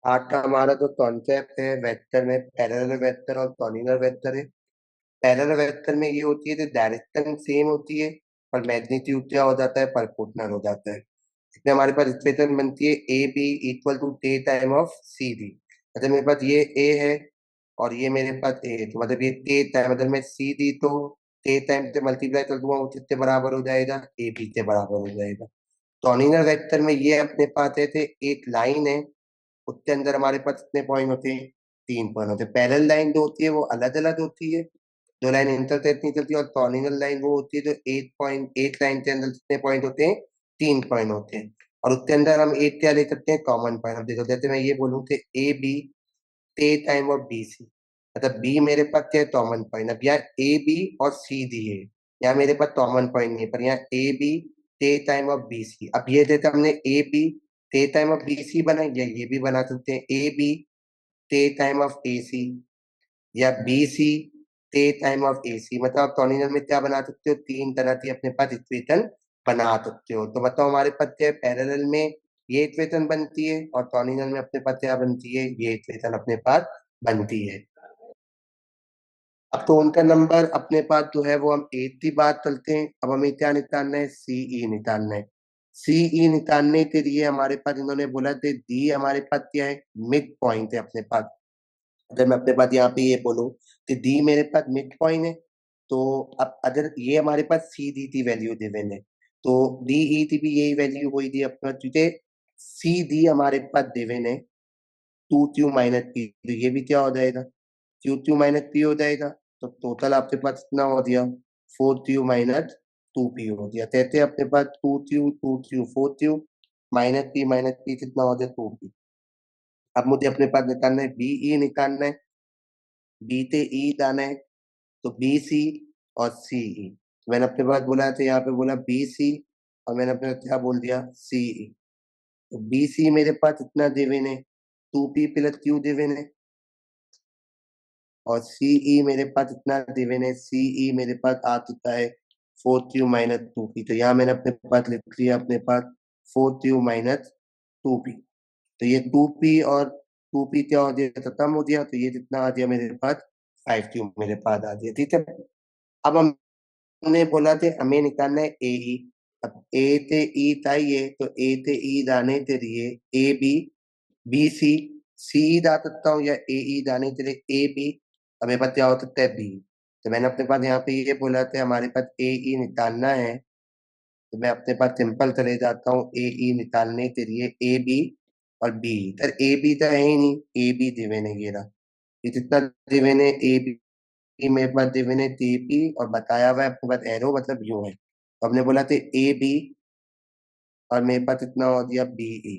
आज का हमारा जो कॉन्सेप्ट है वेक्टर में पैरेलल वेक्टर और कॉर्डिनल वेक्टर है। पैरेलल वेक्टर में ये होती है कि डायरेक्शन सेम होती है पर मैग्नीट्यूड क्या हो जाता है, प्रोपोर्शनल हो जाता है। इसमें हमारे पास इक्वेशन बनती है ए बी इक्वल टू टे टाइम ऑफ सी डी। मतलब मेरे पास ये ए है और ये मेरे पास ए है, तो मतलब ये टे टाइम, मतलब मैं सी डी तो टे टाइम से मल्टीप्लाई कर दूंगा, वो किससे बराबर हो जाएगा, ए बी से बराबर हो जाएगा। कॉर्डिनल वेक्टर में ये अपने पास है थे एक लाइन है, उसके अंदर हमारे पास कितने पॉइंट होते हैं, 3 पॉइंट होते हैं। पैरेलल लाइन जो होती है वो अलग अलग होती है, दो लाइन इंटरसेक्ट नहीं चलती। और टॉर्निनल लाइन वो होती है जो एक पॉइंट, एक लाइन के अंदर कितने पॉइंट होते हैं, 3 पॉइंट होते हैं। और उसके अंदर हम एक क्या ले सकते हैं, कॉमन पॉइंट। अब देखो जैसे मैं ये बोलूँ थे ए बी टे टाइम ऑफ बी सी, मतलब बी मेरे पास क्या है, कॉमन पॉइंट। अब यहाँ ए बी और सी डी है, यहाँ मेरे पास कॉमन पॉइंट नहीं है, पर यहाँ ए बी टे टाइम ऑफ बी सी। अब ये जैसे हमने ए बी टे टाइम ऑफ बी सी बनाई, या ये भी बना सकते हैं ए बी टे टाइम ऑफ ए सी, या बी सी टे टाइम ऑफ ए सी। मतलब आप टॉर्निनल में क्या बना सकते हो, तीन तरह की अपने पास इक्वेशन बना सकते हो। तो बताओ हमारे पास क्या है, पैरेलल में ये इक्वेशन बनती है और टॉर्निनल में अपने पास क्या बनती है, ये इक्वेशन अपने पास बनती है। अब तो उनका नंबर अपने पास जो है वो हम एट की बात करते हैं। अब हमें क्या निकालना है, सीई निकालना है। सीई निकालने के लिए हमारे पास इन्होंने बोला थे डी हमारे पास क्या है, मिड पॉइंट है अपने पास। अगर मैं अपने पास यहाँ पे ये बोलूं कि डी मेरे पास मिड पॉइंट है, तो अब अगर ये हमारे पास सी डी की वैल्यू गिवन है, तो डी ई की भी यही वैल्यू हुई थी अपने पास, क्योंकि सी डी हमारे पास गिवन है 2q - p, तो ये भी क्या हो जाएगा, q - p हो जाएगा। तो टोटल आपके पास कितना हो गया, 4q - 2p हो गया। कहते हैं अपने पास 2q 4q -p कितना हो गया, 2p। अब मुझे अपने पास निकालना है बीई निकालना है, बी से ई जाना है, तो बी सी और सीई। मैंने अपने पास बोला था, यहाँ पे बोला बी सी और मैंने अपने क्या बोल दिया, सीई। तो बी सी मेरे पास इतना दिवन है, 2p + q दिवन है, और सीई मेरे पास इतना दिवन है, सीई मेरे पास आ चुका है 4q - 2p। तो यहाँ मैंने अपने पास लिख लिया अपने पास 4q - 2p। तो ये 2p और 2p क्या हो गया, खत्म हो गया। तो ये जितना आ गया मेरे पास 5q मेरे पास आ गया, ठीक है। अब हमने बोला थे हमें निकालना है ए ई। अब ए से ई चाहिए, तो ए से ई जाने के लिए ए बी, बी सी, सी ई जा सकता हूँ, या ए ई जाने के लिए ए बी, हमें पास क्या हो सकता है, बी। तो मैंने अपने पास यहाँ पे ये बोला था हमारे पास ए ई निकालना है, तो मैं अपने पास सिंपल चले जाता हूँ ए ई निकालने के लिए ए बी और बी। सर ए बी तो है ही नहीं, ए बी दिवेन है, ये रहा। ये जितना दिवेन है ए बी मेरे पास दिवेन है टीपी, और बताया हुआ है आपके पास एरो, मतलब यूं है। तो हमने बोला था ए बी और मेरे पास इतना हो दिया बीई।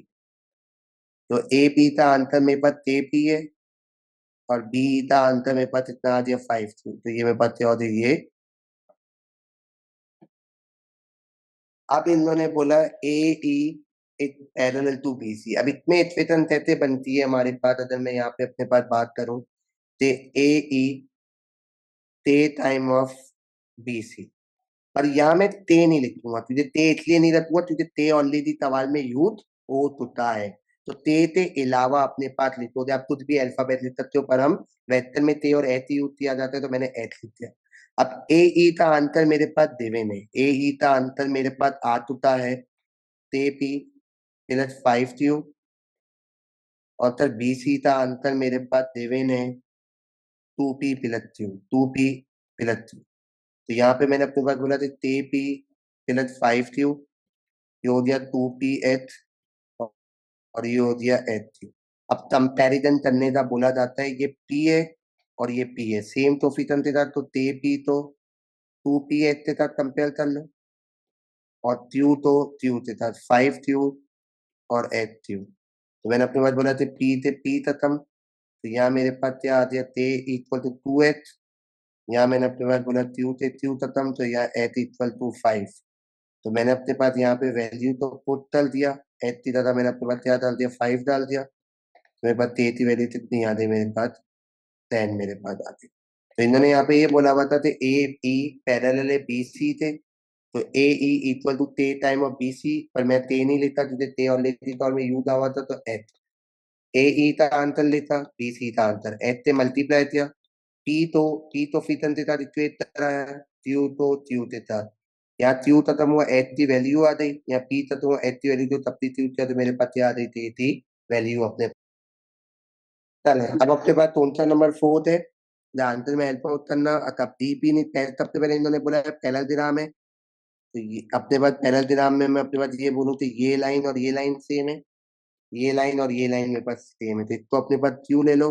तो ए बी का आंसर मेरे पास ए पी है, और बी का आंसर मेरे पास इतना आ गया 5 तो ये मेरे पास क्या हो गया, ये। अब इन्होंने बोला ए ई एक पैरेलल टू बी सी। अब इसमें इक्वेशन कैसे बनती है हमारे पास, अगर मैं यहाँ पे अपने पास बात करूं, तो ए ई टे टाइम ऑफ बी सी। पर यहाँ मैं ते नहीं लिखूंगा, तुझे ते इसलिए नहीं रखूंगा तुझे ते ऑलरेडी सवाल में यूज हो चुका है। तो ते के अलावा अपने पास लिखोगे, आप कुछ भी अल्फाबेट लिख सकते हो, पर हम वेक्टर में ते और एच यूज किया जाता है, तो मैंने एच लिख दिया। अब ए ई का आंसर मेरे पास देवे में, ए ई का आंसर मेरे पास आ चुका है ते पी +5q, और सर बी सी का आंसर मेरे पास देवे ने 2p + q, 2p + q। तो यहाँ पे मैंने अपने पास बोला था ते पी +5q, ये हो गया 2ph, और ये हो गया h। अब कंपैरिजन करने का बोला जाता है, ये p है और ये p है, सेम कोफिशिएंट के साथ, तो ते p तो 2ph के साथ कंपेयर कर लो, और q तो q के साथ 5q और h। तो मैंने अपने पास बोला था p से p खत्म, तो यहाँ मेरे पास क्या आ गया, ते इक्वल टू 2h। यहाँ मैंने अपने पास बोला q से q खत्म, तो यहाँ h इक्वल टू 5। तो मैंने अपने पास यहाँ पे वैल्यू तो पुट डाल दिया, एच की जगह मैंने अपने पास क्या डाल दिया, 5 डाल दिया। तो मेरे पास ते की वैल्यू कितनी आ गई, मेरे पास 10 मेरे पास आ गई। तो इन्होंने यहाँ पे ये बोला हुआ था ए ई पैरेलल है बी सी थे, तो ए ई इक्वल टू ते टाइम ऑफ बी सी, पर मैं ते नहीं लेता क्योंकि ते ऑलरेडी फॉर्म में यूज हुआ था, तो एच। ए ई था आंतर लेता, बी सी था आंतर, एच से मल्टीप्लाई किया, टी तो टी तो फीतन देता रिक्वेट कराया, ट्यू तो ट्यू देता, यहाँ ट्यू खत्म हुआ, एच की वैल्यू आ गई, यहाँ पी खत्म हुआ, एच की वैल्यू जो तब ट्यू किया तो मेरे पास क्या आ रही थी वैल्यू अपने। चले अब अपने पास कौन सा नंबर फोर्थ है, जहाँ आंसर में हेल्प आउट करना, तब डी पी नहीं सबसे पहले इन्होंने बोला पैरेललोग्राम है, तो ये अपने पास पैरेललोग्राम में मैं अपने पास ये बोलूँ तो ये लाइन और ये लाइन सेम है, ये लाइन और ये लाइन मेरे पास सेम है, तो इसको अपने पास क्यू ले लो,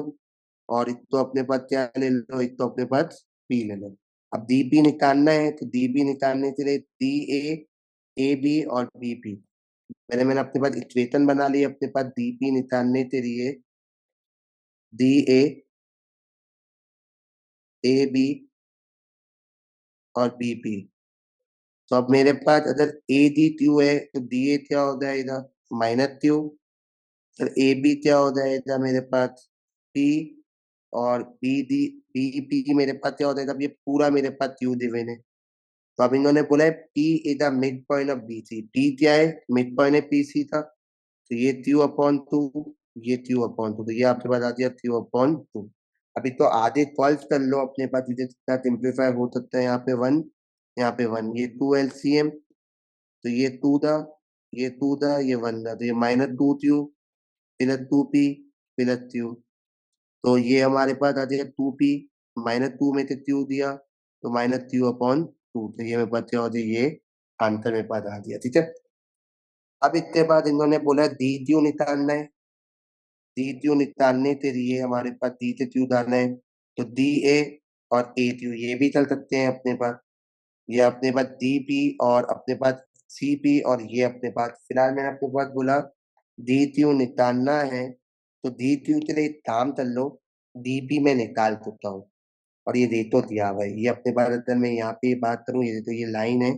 और इसको अपने पास क्या ले लो, इसको अपने पास पी ले लो। अब डीपी निकालना है तो डीपी निकालने के लिए डी ए बी और बी पी, मैंने मैंने अपने पास इक्वेशन बना ली अपने पास डीपी निकालने के लिए, डी ए बी और बी पी। तो अब मेरे पास अगर ए डी क्यू है तो डी ए क्या हो जाएगा, माइनस क्यू, फिर ए बी क्या हो जाएगा मेरे पास पी, और बी डी बी पी मेरे पास क्या हो जाएगा, अब ये पूरा मेरे पास क्यू डिवीजन है। तो अब इन्होंने बोला है P is the mid point of B C, P क्या है, मिड पॉइंट है पी सी का, तो ये क्यू अपॉन टू, ये क्यू अपॉन टू, तो ये आपके पास आ गया क्यू अपॉन टू। अभी तो आधे सॉल्व कर लो अपने पास, जितने जितना सिंप्लीफाई हो सकता है, यहाँ पे वन, यहाँ पे वन, ये टू एलसीएम, तो ये टू था, ये टू था, ये वन था, तो ये minus two Q plus two P plus Q, तो ये हमारे पास आ जाएगा टू पी, माइनस टू में से क्यू दिया, तो माइनस क्यू अपॉन टू, तो ये मेरे पास क्या हो जाए, ये आंसर मेरे पास आ गया, ठीक है। अब इसके बाद इन्होंने बोला डी क्यू निकालना है, डी क्यू निकालने के लिए हमारे पास डी से क्यू डालना है, तो डी ए और ए क्यू ये भी चल सकते हैं अपने पास, ये अपने पास डी पी और अपने पास सी पी, और ये अपने पास फिलहाल मैंने आपके पास बोला डी क्यू निकालना है, तो डी क्यू के लिए एक काम कर लो, डी पी में निकाल चुका हूँ, और ये रेतो दिया हुआ है, ये अपने पास अगर मैं यहाँ पे बात करूँ, ये तो ये लाइन है,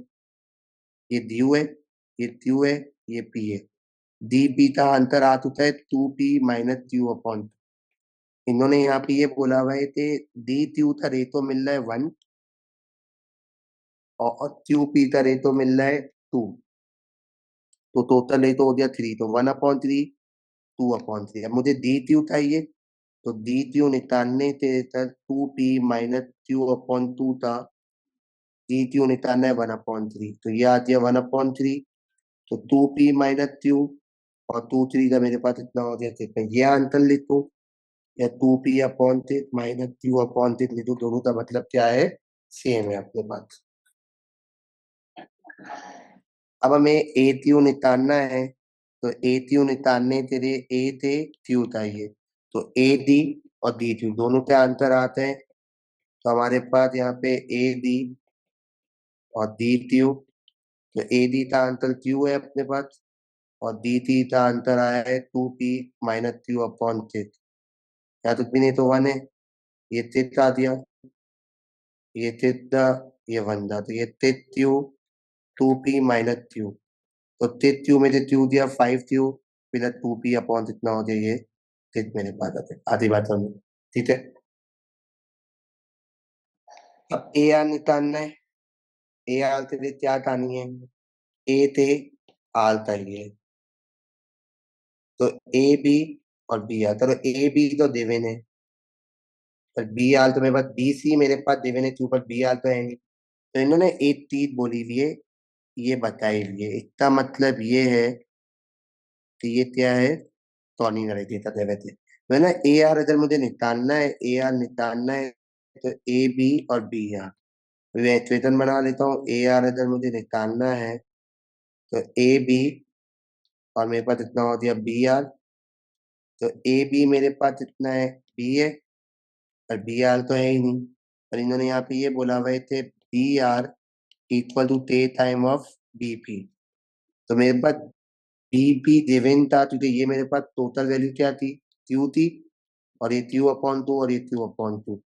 ये ड्यू है, ये क्यू है, ये पी है, डी पी का अंतर आ चुका है two P minus Q upon, इन्होंने यहाँ पे ये बोला हुआ है कि डी क्यू का रेतो मिल रहा है वन, और क्यू पी का रेतो मिल रहा है टू, तो टोटल रेतो हो गया थ्री, तो one upon three, two upon three, अब मुझे डी क्यू चाहिए, तो डी क्यू निकालने से sir two P minus Q upon two था, डी क्यू निकालना है वन अपॉन थ्री, तो ये आ गया वन अपॉन थ्री, तो टू पी माइनस क्यू, और टू थ्री का मेरे पास इतना हो गया, ठीक है, ये आंसर लिखो, या two P upon six minus Q upon six लिखो, दोनों का मतलब क्या है, सेम है अपने पास। अब हमें ए क्यू निकालना है, तो ए क्यू निकालने के लिए ए थे क्यू चाहिए, तो ए डी और डी क्यू दोनों के आंसर आते हैं, तो हमारे पास यहाँ पे ए डी और डी क्यू, तो ए डी का आंसर क्यू है अपने पास, और डी टी का आंसर आया है two P minus Q upon six, यहाँ तो भी नहीं तो वन है, ये सिक्स आ दिया, ये सिक्स ये वन था, तो ये six Q two P minus Q, तो सिक्स क्यू में से क्यू दिया five Q plus two P upon कितना हो जाए, ये सिक्स मेरे पास आते आधी बात समझ, ठीक है। अब ए आर निकालना है, ए आर के लिए क्या कहानी है, ए थे आर चाहिए, तो ए बी और बी आर, चलो ए बी तो देवेन है, पर बी आर तो मेरे पास बी सी मेरे पास देवेन है, क्यों पर बी आर तो है नहीं, तो इन्होंने एक चीज बोली हुई है, ये बताई हुई है, इसका मतलब ये है कि ये क्या है, टॉनी देता देवे थे, तो है ना, ए आर अगर मुझे निकालना है, ए आर निकालना है, तो ए बी और बी आर, मैं इक्वेशन बना लेता हूँ, ए आर अगर मुझे निकालना है, तो ए बी, और मेरे पास इतना हो गया बी आर, तो ए बी मेरे पास इतना है बी है, और बी आर तो है ही नहीं, और इन्होंने यहाँ पे ये बोला हुआ थे बी आर इक्वल टू टे टाइम ऑफ बी पी, तो मेरे पास बी पी गिवन था, क्योंकि ये मेरे पास टोटल वैल्यू क्या थी, क्यू थी, और ये क्यू अपॉन टू और ये क्यू अपॉन टू,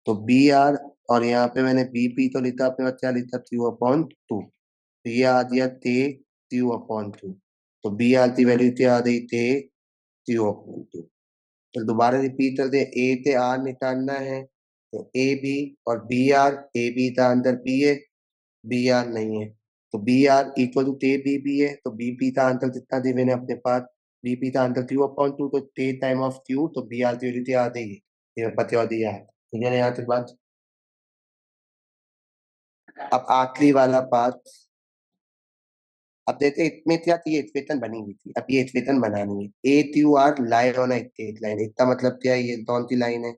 तो बी आर, और यहाँ पे मैंने बी पी तो लिखा, अपने पास क्या लिखा, क्यू अपॉन टू, तो ये आ गया थे क्यू अपॉन टू, तो बी आर की वैल्यू क्या आ गई थे क्यू अपॉन टू। तो दोबारा रिपीट करते हैं, ए से आर निकालना है, तो ए बी और बी आर, ए बी का अंदर बी है, बी आर नहीं है, तो बी आर इक्वल टू टे बी बी है, तो बी पी का आंसर कितना दे मैंने अपने पास बीपी था आंसर क्यू अपॉन टू, तो टे टाइम ऑफ क्यू, तो बी आर थ्योरी थी आ गई, ये पता हो दिया। ठीक है ना यहाँ तक बात। अब आखिरी वाला पार्ट, अब देखते इसमें क्या थी, इक्वेशन बनी हुई थी, अब ये इक्वेशन बनानी है। A U R lie on straight line, इसका मतलब क्या है, ये कौन सी लाइन है,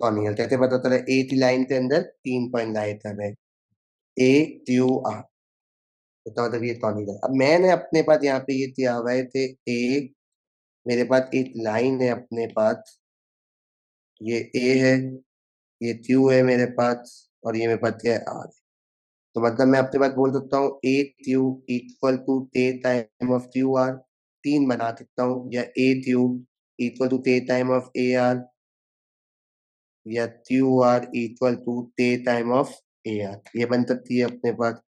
टॉर्नियल। कैसे पता चला, ए की लाइन के अंदर 3 पॉइंट लाए थे, ए यू आर, इसका मतलब ये टॉर्नियल। अब मैंने अपने पास यहाँ पे ये किया हुआ है थे ए, मेरे पास एक लाइन है अपने पास, ये ए है, ये क्यू है मेरे पास, और ये मेरे पास क्या है आर। तो मतलब मैं अपने पास बोल सकता हूँ ए क्यू इक्वल टू टे टाइम ऑफ क्यू आर, 3 बना सकता हूँ, या ए क्यू इक्वल टू टे टाइम ऑफ ए आर, या क्यू आर इक्वल टू टे टाइम ऑफ ए आर, ये बन सकती है अपने पास।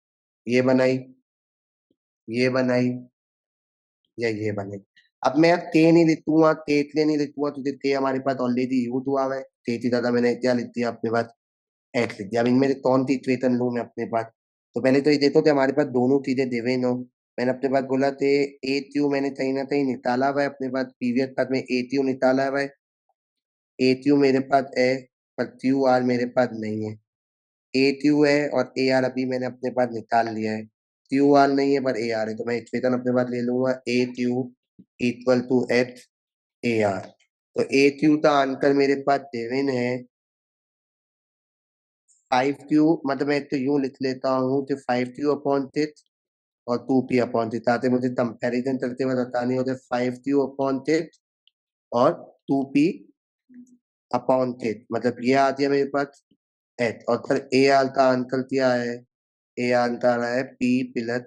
ये बनाई, ये बनाई, या ये बने। अब मैं के नहीं लिखूंगा, के इसलिए नहीं लिखूंगा क्योंकि के हमारे पास ऑलरेडी यूज हुआ है, के से ज्यादा मैंने क्या लिख दिया अपने पास, एट लिख दिया। अब इनमें से कौन सी इक्वेशन लूं मैं अपने पास, तो पहले तो ये देखो कि हमारे पास दोनों चीजें देवे नो। मैंने अपने पास बोला थे ए ट्यू, मैंने कहीं ना कहीं निकाला हुआ है अपने पास, प्रीवियस पास में ए ट्यू निकाला हुआ है, ए ट्यू मेरे पास है, पर क्यू आर मेरे पास नहीं है। ए ट्यू है और ए आर अभी मैंने अपने पास निकाल लिया है, क्यू आर नहीं है पर ए आर है, तो मैं इक्वेशन अपने पास ले लूंगा A two equal to H A R. तो ए क्यू का आंसर मेरे पास सेवन है, 5 क्यू, मतलब मैं तो यूं लिख लेता हूँ कि 5 क्यू अपॉन 6 और 2 पी अपॉन 6, ताकि मुझे कंपैरिजन करते हुए बतानी होते, 5 क्यू अपॉन 6 और 2 पी अपॉन 6, मतलब ये आ गया मेरे पास एच। और फिर ए आर का आंसर क्या है, ए आंसर है पी प्लस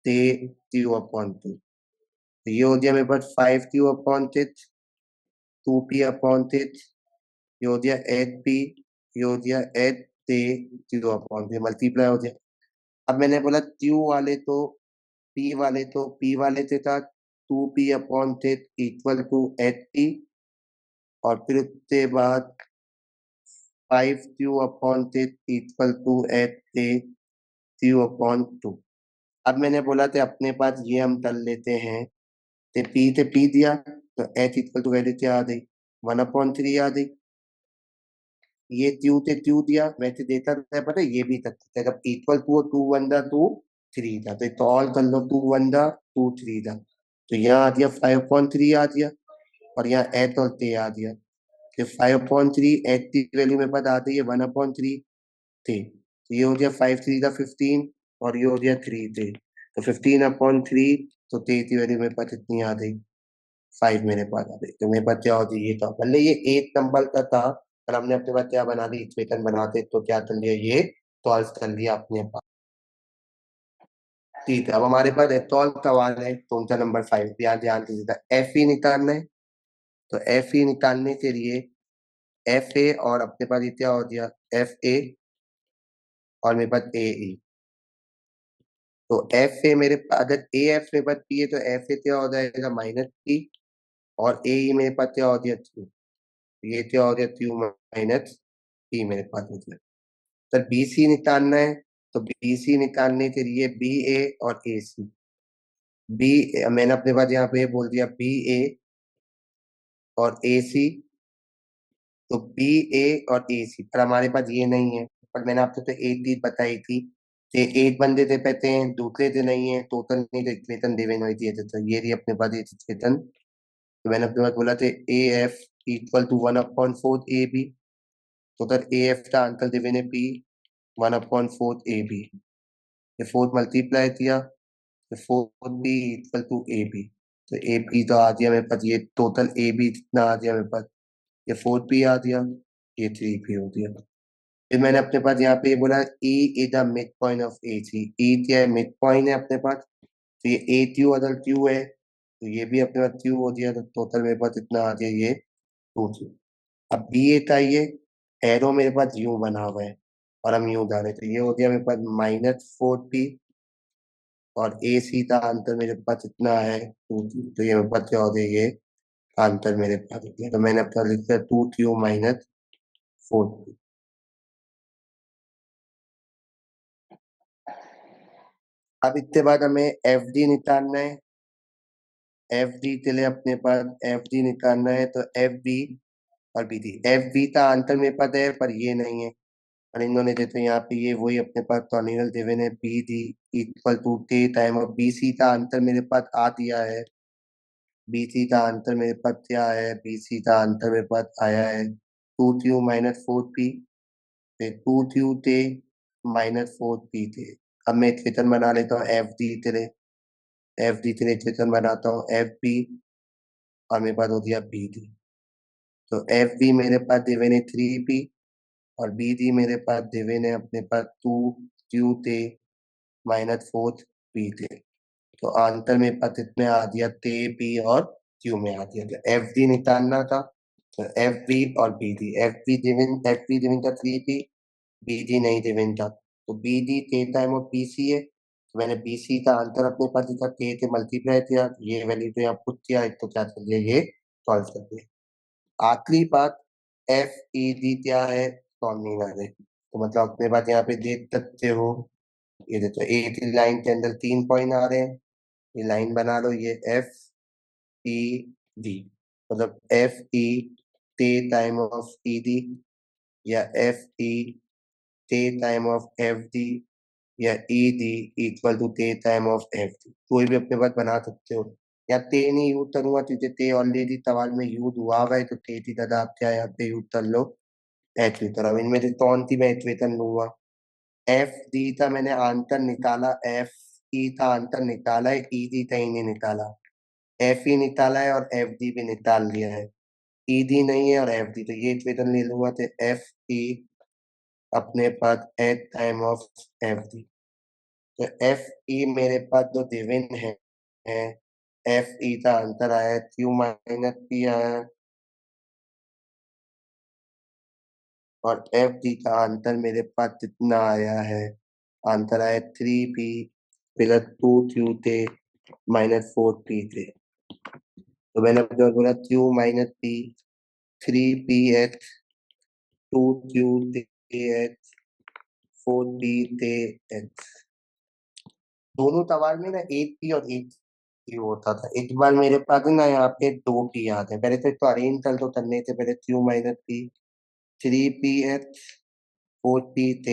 टे क्यू अपॉन 2, तो ये हो गया मेरे पास 5 क्यू अपॉन 6, 2 पी अपॉन 6, ये हो गया एच पी, ये हो गया एच से क्यू अपॉन से मल्टीप्लाई हो गया। अब मैंने बोला क्यू वाले तो पी वाले, तो पी वाले के साथ 2 P upon 6 equal to H P, और फिर उसके बाद 5 Q upon 6 equal to H से क्यू अपॉन 2। अब मैंने बोला थे अपने पास ये हम कर लेते हैं, तो पी से पी दिया, तो एच इक्वल टू वैल्यू क्या आ गई, 1/3 आ गई। ये ट्यू से ट्यू दिया, वैसे देता है पता है, ये भी कर सकते हैं, जब इक्वल टू, टू वन दा टू थ्री था, तो सॉल्व कर लो, टू वन दा टू थ्री था, तो यहाँ आ दिया 5/3 आ दिया, और यहाँ एच और टे आ दिया, तो 5/3 एच की वैल्यू मेरे पास आ गई है 1/3 टे, तो ये हो गया 5 3 दा 15, और ये हो गया 3 टे, तो 15/3, तो टे की वैल्यू मेरे पास इतनी आ गई, 5 मेरे पास आ गई, तो मेरे पास क्या होती है, ये था मतलब ये 8 नंबर का था, पर हमने अपने पास क्या बना दी, इक्वेशन बनाते तो क्या कर लिया, ये सॉल्व कर लिया अपने पास। ठीक है, अब हमारे पास सॉल्व सवाल है, तो उनका नंबर 5, ध्यान ध्यान से देता, एफ ई निकालना है। तो एफ ई निकालने के लिए एफ ए, और अपने पास ये क्या हो गया, एफ ए, और मेरे पास ए ई। तो एफ ए मेरे पास, अगर ए एफ मेरे पास पी है, तो एफ ए क्या हो जाएगा, -P, और ए ई मेरे पास क्या हो गया, Q, ये क्या हो गया, Q-P मेरे पास हो गया। सर बीसी निकालना है, तो बीसी निकालने के लिए बी ए और ए सी, बी, मैंने अपने पास यहाँ पे बोल दिया बी ए और ए सी, तो बी ए और ए सी, पर हमारे पास ये नहीं है। पर मैंने आपको तो एक चीज बताई थी कि एक बंदे से पहते हैं, दूसरे से नहीं है, टोटल नहीं, तो इक्वेशन देवे नहीं दिए थे, तो ये रही अपने पास इक्वेशन। तो मैंने अपने पास बोला था A F equal to 1/4 A B, तो उधर ए एफ का आंसर देवे ने पी 1/4 ए बी, ये फोर्थ मल्टीप्लाई किया, तो 4b equal to A B, तो ए बी तो आ गया मेरे पास, ये टोटल ए बी कितना आ गया मेरे पास, ये 4p आ गया, ये 3p हो गया। फिर मैंने अपने पास यहाँ पे ये बोला E is the mid point of A C, E क्या है, मिड पॉइंट है अपने पास, तो ये ए क्यू अदर क्यू है, तो ये भी अपने पास क्यू हो गया, तो टोटल मेरे पास इतना आ गया, ये 2 क्यू। अब बी ए का ये एरो मेरे पास यूं बना हुआ है, और हम यूं डाले, तो ये हो गया मेरे पास -4p, और ए सी का आंसर मेरे पास इतना है 2 क्यू, तो ये मेरे पास क्या हो गया, ये आंसर मेरे पास हो गया, तो मैंने अपना लिख दिया 2q-4q। अब इसके बाद हमें एफ डी निकालना है। एफ डी के लिए अपने पास एफ डी निकालना है तो एफ बी और बी डी। एफ बी का आंसर मेरे पास है पर ये नहीं है, और इन्होंने देते हैं यहाँ पे ये वही अपने पास टर्मिनल देवे ने बी डी इक्वल टू के टाइम, और बी सी का आंसर मेरे पास आ दिया है। बी सी का आंसर मेरे पास क्या है, बी सी का आंसर मेरे पास आया है 2q-4p, फिर 2q -4p थे। अब मैं इक्वेशन बना लेता हूँ एफ डी तेरे इक्वेशन बनाता हूँ एफ बी, और मेरे पास हो गया बी डी। तो एफ बी मेरे पास देवे ने 3p, और बी डी मेरे पास देवे ने अपने पास 2q थे -4p थे। तो आंसर मेरे पास इसमें आ दिया ते पी और क्यू में आ दिया। एफ डी निकालना था तो एफ बी और बी डी। एफ बी डिविन था 3p, बी डी नहीं डिविन था, तो बी डी के टाइम और पी सी है, तो मैंने बी सी का आंसर अपने पास लिखा, के से मल्टीप्लाई किया, ये वैल्यू तो यहाँ पुट किया, तो क्या कर दिया, ये सॉल्व कर दिया। आखिरी बात, एफ ई डी क्या है, टर्मिनल है, तो मतलब अपने पास यहाँ पे देख सकते हो, ये देखो एक लाइन के अंदर 3 पॉइंट आ रहे हैं, ये लाइन बना लो, ये एफ ई डी, मतलब एफ ई टे टाइम ऑफ ई डी, या एफ ई टे टाइम ऑफ एफ डी, या ई डी इक्वल टू टे टाइम ऑफ एफ डी, कोई भी अपने पास बना सकते हो। या टे नहीं यूज करूंगा क्योंकि टे ऑलरेडी सवाल में यूज हुआ हुआ है, तो टे की जगह आप क्या यहाँ पे यूज कर लो, एच की तरह। इनमें से कौन सी मैं इक्वेशन लूंगा, एफ डी का मैंने आंसर निकाला, एफ ई का आंसर निकाला है, ई डी का ही नहीं निकाला। एफ ई निकाला है और एफ डी भी निकाल लिया है, ई डी नहीं है और एफ डी, तो ये इक्वेशन ले लूंगा, तो एफ ई अपने पास eight time of F D. तो एफ ई मेरे पास जो गिवन है एफ ई का आंसर आया क्यू माइनस पी आया, और एफ डी का आंसर मेरे पास कितना आया है, आंसर आया 3p प्लस 2q थे -4p थे। तो मैंने जो बोला q -p 3px 2q थे h 4p थे h। दोनों सवाल में ना एक पी और एक क्यू होता था। एक बार मेरे पास ना यहाँ पे 2p याद है, पहले तो इसको अरेंज कर दो, करने से पहले q-p 3px 4p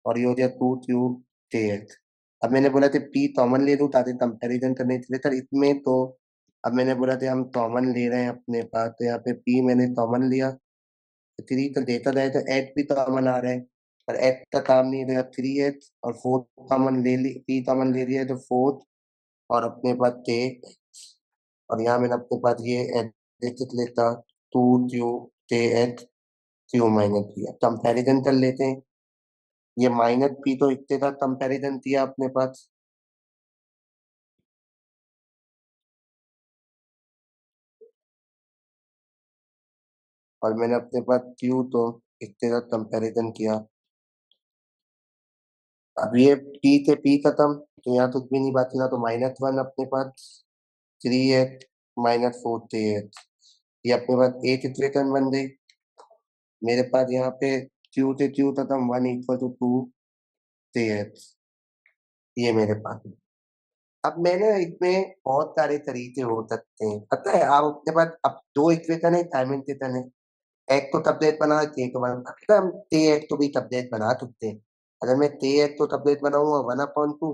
और ये हो गया 2q। अब मैंने बोला था p कॉमन ले लूं ताकि कंपैरिजन करने के लिए सर इसमें, तो अब मैंने बोला था हम कॉमन ले रहे हैं अपने पास, तो यहाँ पे p मैंने कॉमन लिया, 3 तो देता जाए तो h भी कॉमन आ रहा है, पर h का काम नहीं रहा, 3h और 4 कॉमन ले ली, p कॉमन ले लिया तो 4, और अपने पास थे, और यहाँ मैंने अपने पास ये एडिट लेता 2q थे h क्यू माइनस किया, कंपैरिजन कर लेते हैं। ये -p तो इसके साथ कंपैरिजन किया अपने पास, और मैंने अपने पास q तो इसके साथ कंपैरिजन किया। अब ये p से p खत्म, तो यहाँ तो कुछ भी नहीं बचना, तो -1 अपने पास 3h -4th, ये अपने पास एक इक्वेशन बन गई। मेरे पास यहाँ पे q से q खत्म, 1 इक्वल टू 2th, ये मेरे पास है। अब मैंने इसमें बहुत सारे तरीके हो सकते हैं, पता है, आप अपने पास अब दो इक्वेशन है, साइमल्टेनियस है, एक तो टबलेट बना के एक बना, अगर हम ते एक तो भी टबलेट बना सकते हैं। अगर मैं ते एक तो टबलेट बनाऊंगा 1/2,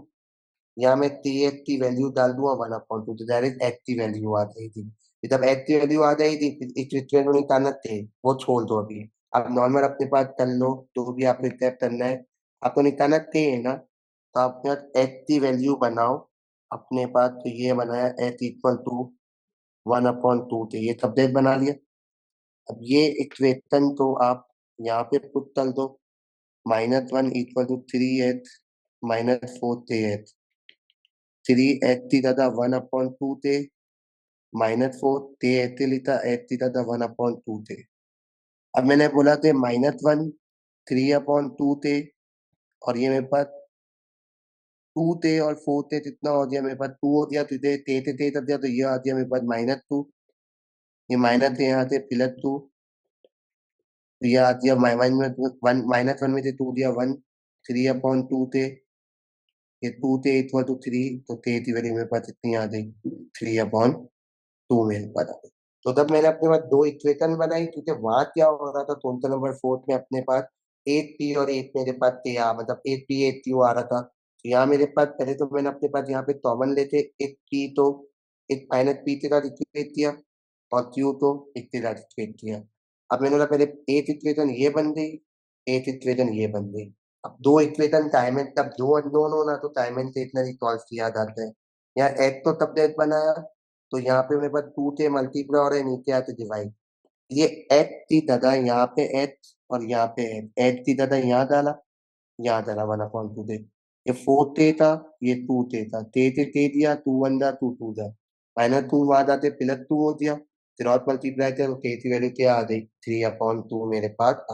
या मैं ते एक की वैल्यू डाल दूंगा 1/2, तो डायरेक्ट एक्स की वैल्यू आ जाएगी। फिर जब एक्स की वैल्यू आ जाएगी फिर इस इक्वेशन को निकालना थे, वो छोड़ दो अभी। अब नॉर्मल अपने पास कर लो, जो भी आपको स्टेप करना है, आपको निकालना थे है ना, तो अपने पास एक्स की वैल्यू बनाओ अपने पास, तो ये बनाया एक्स इक्वल टू 1/2, तो ये टबलेट बना लिया। अब ये इक्वेशन तो आप यहाँ पे पुट कर दो, -1 equal to 3h -4th, 3h की जगह 1/2 थे, -4 थे ऐसे लिखा, h की जगह 1/2 थे। अब मैंने बोला थे -1 3/2 थे, और ये मेरे पास 2 थे और 4 थे, कितना हो गया मेरे पास, 2 हो गया, तो थे कर दिया, तो ये आ गया मेरे पास -2, ये माइनस है यहाँ से +2, तो ये आ गया -1 में 2 दिया 1, 3/2 थे, ये 2 थे = 3, तो थे की वैल्यू मेरे पास इतनी आ गई 3/2 मेरे पास आ गई। तो तब मैंने अपने पास दो इक्वेशन बनाई, क्योंकि वहां क्या हो रहा था क्वेश्चन नंबर 4 में अपने पास 8p और 8 मेरे पास थे, मतलब 8p 8q आ रहा था। तो यहाँ मेरे पास पहले तो मैंने अपने पास यहाँ पे कॉमन लेते एक p, तो एक माइनस p के साथ इक्वेट किया और q तो एक के साथ इक्वेट किया। अब मैंने बोला पहले एक इक्वेशन ये बन गई, एक इक्वेशन ये बन गई। अब दो इक्वेशन डायमेंट, तब दो अननोन होना तो डायमेंशनली सॉल्व किया जाता है। यहाँ एक तो तब देख बनाया, तो यहाँ पे मेरे पास 2 थे मल्टीप्लाई और नीचे आते डिवाइड। ये एच की जगह यहाँ पे एच और यहाँ पे एच की जगह यहाँ डाला 1/2 थे। ये 4 थे था, ये 2 थे था, थे दिया, 2 1 जा 2 2 जा, -2 वहां जाते +2 हो दिया, फिर और मल्टीप्लाई किया तो थे की वैल्यू क्या आ गई 3/2 मेरे पास।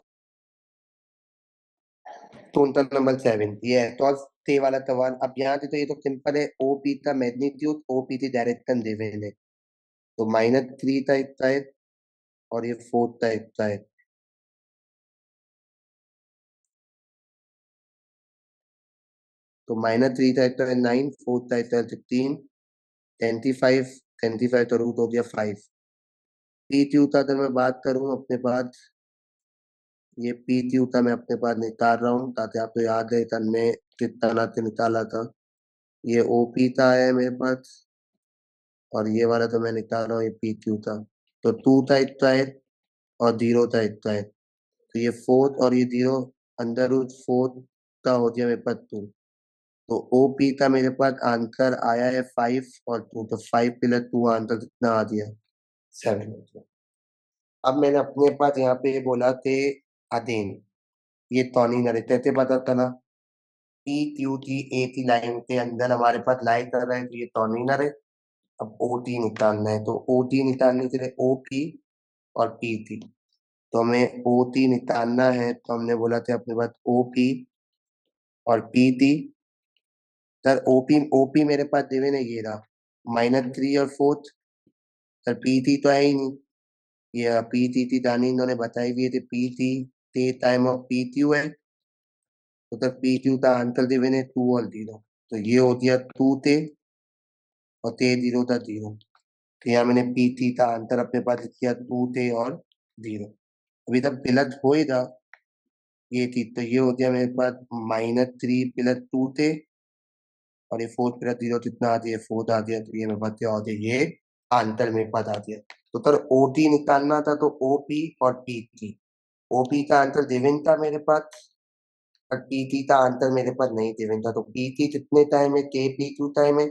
क्वेश्चन नंबर 7 ये है तो थे वाला सवाल। अब यहाँ से तो ये तो सिंपल है, ओपी का मैग्नीट्यूड ओपी की डायरेक्शन गिवन है, तो -3 था इतना है और ये 4 था इतना है। तो -3 था इतना है 9, 4 था इतना है 16, 25, 25 तो रूट हो गया 5। पी क्यू था अगर मैं बात करूं अपने पास, ये पी क्यू था मैं अपने पास निकाल रहा हूँ ताकि आपको याद है कल में कितना ना निकाला था। ये ओपी था है मेरे पास, और ये वाला तो मैं निकाल रहा हूँ, ये पी क्यू था। तो 2 था इतना है और 0 था इतना है, तो ये 4 और ये 0 अंडर रूट 4 का हो गया मेरे पास 2। तो ओपी का मेरे पास आंसर आया है 5 और 2, तो 5 + 2 आंसर कितना आ गया 7 हो गया। अब मैंने अपने पास यहाँ पे बोला थे अदेन, ये टॉर्निनल है, कैसे पता चला? पी क्यू की ए की लाइन के अंदर हमारे पास लाई कर रहा है, तो ये टॉर्निनल है। अब ओ टी निकालना है, तो ओ टी निकालने के लिए ओ पी और पी थी, तो हमें ओ टी निकालना है, तो हमने बोला था अपने पास ओ पी और P T. Sir OP OP मेरे पास देवे ने ये रहा -3 और 4। सर पी थी तो है ही नहीं, ये पी थी दानी इन्होंने बताई हुई थी, पी थी ते टाइम ऑफ पी क्यू है, तो सर पी क्यू का आंसर देवे ने 2 और 0, तो ये हो गया 2 थे और ते 0 था 0। तो यहाँ मैंने पी थी का आंसर अपने पास लिख किया 2 थे और 0। अभी तक गलत हो ही था ये चीज, तो ये हो गया मेरे पास -3 + 2 थे और ये 4 + 0 कितना आ गया 4 आ गया, तो ये मेरे पास क्या हो गया, ये आंसर मेरे पास आ गया। तो सर ओटी निकालना था, तो ओपी और पीटी, ओपी का आंसर देवेन था मेरे पास और पीटी का आंसर मेरे पास नहीं देवेन था। तो पीटी कितने टाइम है, के पी क्यू टाइम है,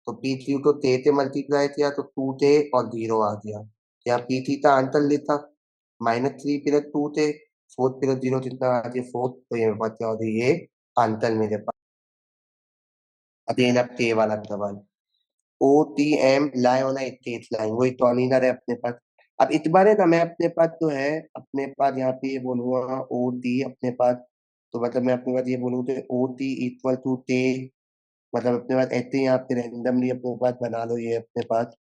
तो पी क्यू को ते से मल्टीप्लाई किया तो 2 थे और 0 आ गया। या पीटी का आंसर लेता -3 + 2 थे, 4 + 0 कितना आ गया 4, तो ये मेरे पास क्या हो गया, ये आंसर मेरे पास। अब ये ना के वाला सवाल, ओ टी एम लाई होना स्टेट लाइन, वही टॉर्निनल है अपने पास। अब इस बार है ना मैं अपने पास तो है, अपने पास यहाँ पे ये बोलूंगा ओ टी अपने पास, तो मतलब मैं अपने पास ये बोलूँ तो ओ टी = टे, मतलब अपने पास ऐसे ही यहाँ पे रेंडमली अपने पास बना लो ये अपने पास।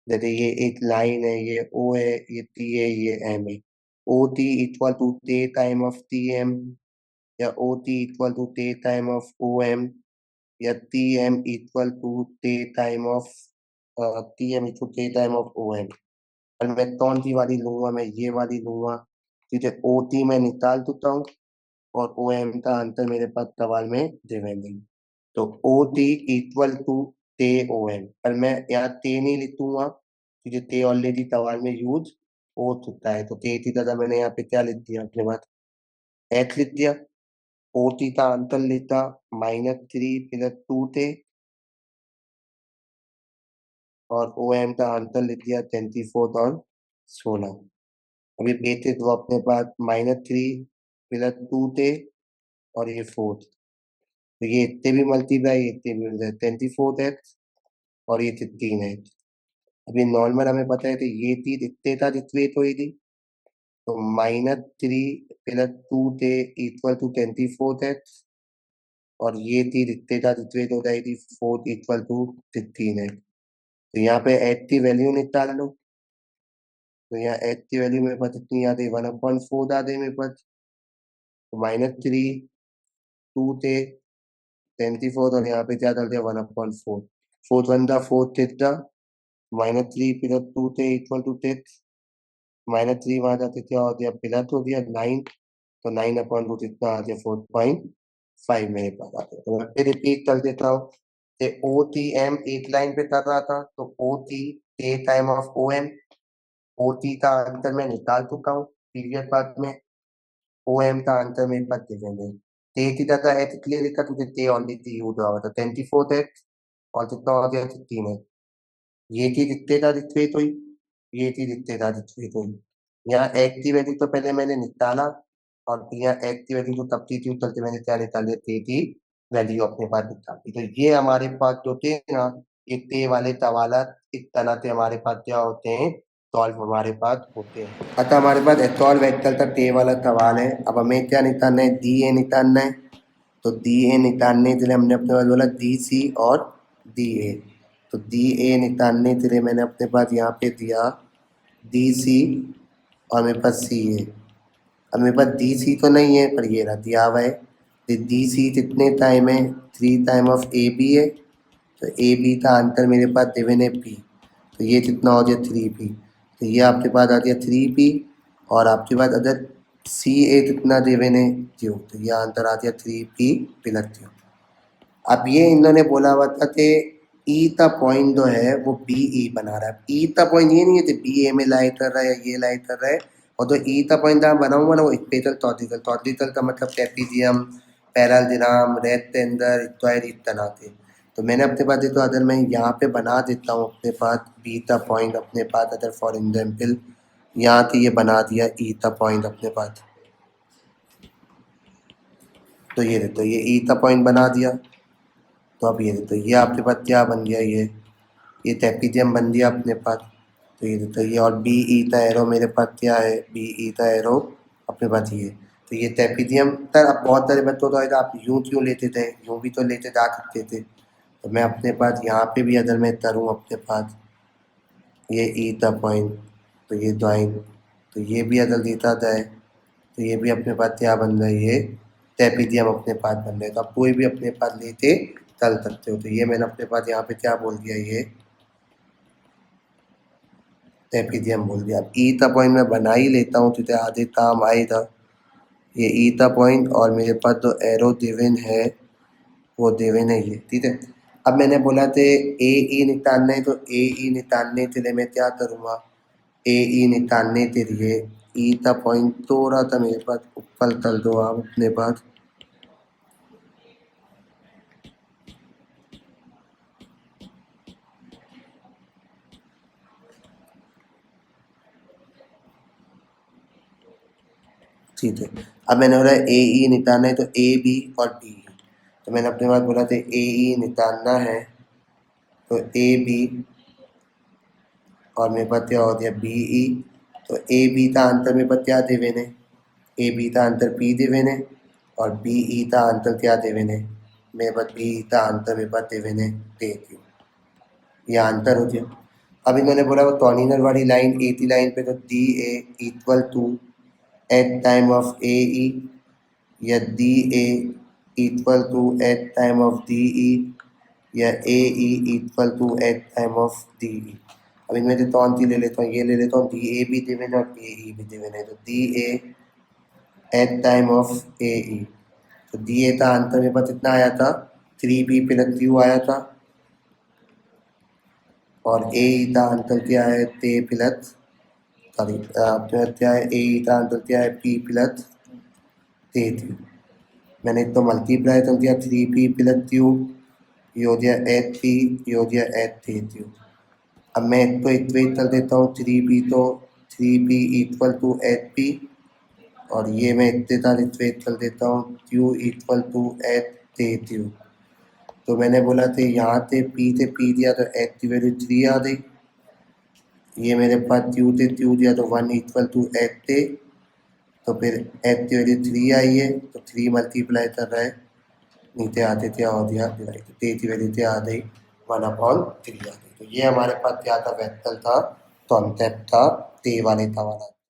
जैसे ये एक लाइन है, ये ओ है, ये टी है, ये एम है। ओ टी = टे टाइम ऑफ टी एम, या ओ टी = टे टाइम ऑफ ओ एम, या टी एम = टे टाइम ऑफ टी एम टे टाइम ऑफ ओ एम। और मैं कौन सी वाली लूंगा, मैं ये वाली लूंगा, ठीक है। ओ टी मैं निकाल चुका हूँ और ओ एम का आंसर मेरे पास सवाल में देवेंगे, तो ओ टी = टे ओ एम, पर मैं यहाँ टे नहीं लिखूंगा क्योंकि टे ऑलरेडी सवाल में यूज हो चुका है। तो टे की जगह मैंने यहाँ पे क्या लिख दिया अपने पास, एच लिख दिया। ओ टी का आंसर लेता -3 + 2 थे और ओ एम का आंसर लिख दिया 24 और 16। अभी बेटे तो अपने पास -3 + 2 थे और ये 4, तो ये इतने भी मल्टीप्लाई इतने भी मिल जाए 24x और ये 16x। अभी नॉर्मल हमें पता है तो ये चीज इतने था जितने तो ही थी, तो -3 + 2 थे =24x और ये चीज इतने था जितने तो जाएगी थी 4 =16x। तो यहाँ पे एच की वैल्यू निकाल लो, तो यहाँ एच की वैल्यू मेरे पास इतनी आ गई 1/4 आ गई मेरे पास, तो -3 2 थे 24 और यहाँ पे क्या डाल दिया 1/4, 4 1 दा 4 3 दा -3 प्लस 2 थे इक्वल टू 6, -3 वहां जाते क्या हो गया प्लस हो गया 9, तो 9/रूट इतना आ गया 4.5 मेरे पास आ गया। तो मैं फिर रिपीट कर देता हूँ कि ओ टी एम एक लाइन पे कर रहा था, तो O T A time of O M, O T का आंसर मैं निकाल चुका हूँ प्रीवियस पार्ट में, ओ एम का आंसर मेरे पास गिवन है। टे की जगह एच क्लियर लिखा तुझे टे ऑनली टी यूज हुआ था 24 एक्स और कितना हो गया 16 है। ये चीज इतने का रिट्रीट हुई, ये चीज इतने का रिट्रीट हुई। यहाँ एक्स की वैल्यू तो पहले मैंने निकाला और फिर यहाँ एक्स की वैल्यू को सब्स्टिट्यूट करके मैंने क्या निकाल लिया टे की वैल्यू अपने पास निकाली। तो ये हमारे पास जो थे ना ये टे वाले सवालात इस तरह से हमारे पास क्या होते हैं सॉल्व हमारे पास होते हैं। अतः हमारे पास एसॉल्व वेक्टर का टे वाला सवाल है। अब हमें क्या निकालना है डी ए निकालना है। तो डी ए निकालने के लिए हमने अपने पास बोला डी सी और डी ए। तो डी ए निकालने के लिए मैंने अपने पास यहाँ पे दिया डी सी और मेरे पास सी है। अब मेरे पास डी सी तो नहीं है पर ये रहा दिया हुआ है। डी सी कितने टाइम है 3 टाइम ऑफ ए बी है। तो ए बी का आंसर मेरे पास गिवन है पी, तो ये कितना हो गया 3p। तो ये आपके पास आ गया 3p और आपके पास अगर सी ए कितना गिवन है क्यू, तो ये आंसर आ गया 3p प्लस क्यू। अब ये इन्होंने बोला हुआ था कि ई का पॉइंट जो है वो बी ई बना रहा है। ई का पॉइंट ये नहीं है कि बी ए में लाई कर रहा है या ये लाई कर रहा है, और तो ई का पॉइंट जहाँ बनाऊंगा ना वो स्पेशल टॉर्टिकल, टॉर्टिकल का मतलब ट्रेपीजियम, पैरालडिराम, रेक्टेंगल, स्क्वायर इस तरह से। तो मैंने अपने पास तो अगर मैं यहाँ पे बना देता हूँ अपने पास बी का पॉइंट अपने पास, अगर फॉर एग्जाम्पल यहाँ से ये बना दिया ई का पॉइंट अपने पास, तो ये देखो ये ई का पॉइंट बना दिया। तो अब ये देखो ये आपके पास क्या बन गया, ये ट्रेपीजियम बन गया अपने पास। तो ये देखो ये और बी ई का एरो मेरे पास क्या है, बी ई का एरो अपने पास ये। तो ये ट्रेपीजियम सर अब बहुत सारे बच्चों तो आप यूँ क्यों लेते थे, यूँ भी तो लेते जा सकते थे। तो मैं अपने पास यहाँ पे भी अगर मैं करूँ अपने पास ये ई का पॉइंट, तो ये ज्वाइन, तो ये भी अगर देता जाए तो ये भी अपने पास क्या बन रहा है, ये ट्रेपीजियम अपने पास बन रहा है। तो आप कोई भी अपने पास लेते चल सकते हो। तो ये मैंने अपने पास यहाँ पे क्या बोल दिया, ये ट्रेपीजियम बोल दिया। अब ई का पॉइंट मैं बना ही लेता हूँ तो आधे काम आएगा। ये ई का पॉइंट और मेरे पास जो एरो गिवन है वो गिवन है ये, ठीक है। अब मैंने बोला थे ए ई निकालना है, तो ए ई निकालने के लिए मैं क्या करूँगा, ए ई निकालने के लिए ई का पॉइंट थोड़ा सा मेरे पास ऊपर कर दो आप अपने पास। ठीक है। अब मैंने बोला ए ई निकालना है, तो ए बी और डी ई। तो मैंने अपने पास बोला था ए ई निकालना है, तो ए बी और मेरे पास क्या हो गया बी ई। तो ए बी का आंसर मेरे पास क्या देवेन है, ए बी का आंसर पी देवेन है और बी ई का आंसर क्या देवेन है, मेरे पास बी ई का आंसर मेरे पास देवेन है दे क्यू। ये आंसर हो गया। अब इन्होंने बोला वो टर्मिनल वाली लाइन ए की लाइन पे, तो D A equal to eight time of A E या D A equal to eight time of D E या A E equal to eight time of D E. अब इनमें से कौन सी ले लेता हूँ, ये ले लेता हूँ डी ए भी देवेन है और ए ई भी देवेन है। तो D A eight time of A E, तो डी ए का आंसर मेरे पास कितना आया था 3p प्लस क्यू आया था, और ए ई का आंसर क्या है टे प्लस सॉरी अपने क्या है ए ई का आंसर क्या है पी प्लस टे थी। मैंने तो मल्टीप्लाई कर दिया 3p प्लस क्यू, ये हो गया 8p, ये हो गया 8 थी। अब मैं इसको इक्वेट कर देता हूँ 3p, तो 3p इक्वल टू 8p और ये मैं इतने साथ इक्वेट कर देता हूँ q इक्वल टू 8 तो मैंने बोला था यहाँ से p दिया तो 8 की वैल्यू 3 आ गई। ये मेरे पास q दिया तो 1 इक्वल टू 8 थे, तो फिर 8 की वैल्यू 3 आई है, तो 3 मल्टीप्लाई कर रहा है नीचे आते थे और दिया डिवाइड, तो की वैल्यू थे आ गई 1/3 आ गई। तो ये हमारे पास क्या था वेक्टर था, कॉन्सेप्ट था टे वाले था वाला।